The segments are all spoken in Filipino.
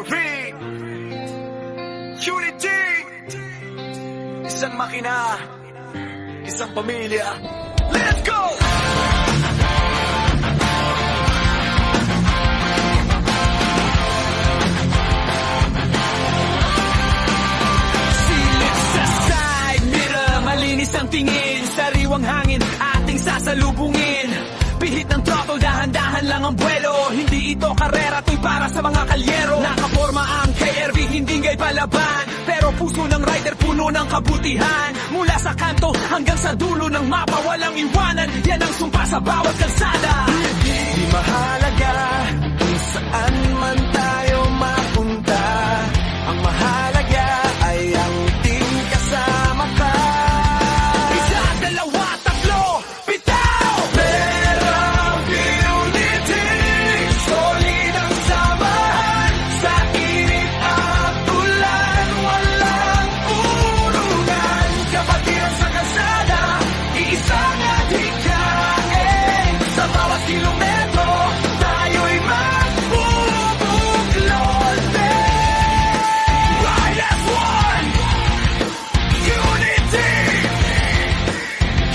KRV Unity. Isang makina, isang pamilya. Let's go! Silip sa side mirror, malinis ang tingin, sariwang hangin ating sasalubungin. Pihit ng throttle, dahan-dahan lang ang buwelo. Hindi ito karera, to'y para sa mga kalyero. Nakaporma ang KRV, hindi ngay palaban, pero puso ng rider puno ng kabutihan. Mula sa kanto hanggang sa dulo ng mapa, walang iwanan, yan ang sumpa sa bawat kalsada. Di mahalaga kung saan man tayo mapunta, ang mahalaga ay ang team kasama ka. Isa, dalawa, tatlo, bitaw! Merong unity, solid ang samahan. Sa init at ulan, walang urungan. Kapatiran sa kalsada, iisang adhikain. Sa bawat kilometro, tayo'y magbubuklod. Ride as one, unity,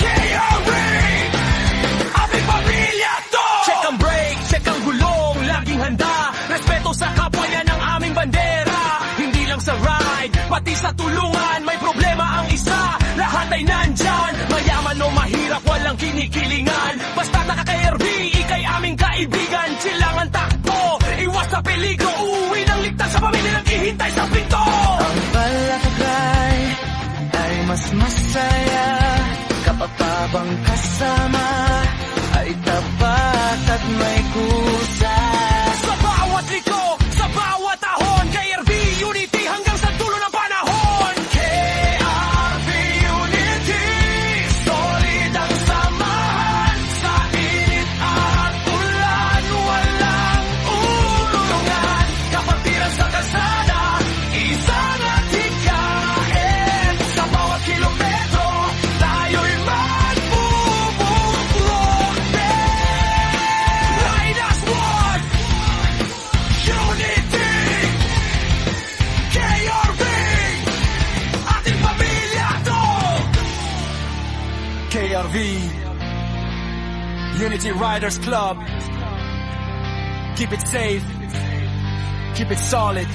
KRV, ating pamilya to. Check ang brake, check ang gulong, laging handa. Respeto sa kapwa, yan ang aming bandera. Hindi lang sa ride, pati sa tulungan. May problema ang isa, lahat ay nandyan. Mayaman o mahirap, walang kinikilingan. Basta naka-KRV, ika'y aming kaibigan. Chill lang ang takbo, iwas sa peligro. Uuwi ng ligtas sa pamilya naghihintay sa pinto. Ang palakakay ay mas masaya kapag habang kasama ay tapat at may kusa. Sa bawat liko, sa bawat ahon, KRV Unity hanggang sa dulo ng panahon. KRV Unity, solid ang samahan. Sa init at ulan, walang urungan. Kapatiran sa kalsada, isang adhikain. Sa bawat kilometro, tayo'y magbubuklod. Ride as one, unity, KRV, ating pamilya to. KRV Unity Riders Club. Keep it safe, keep it solid.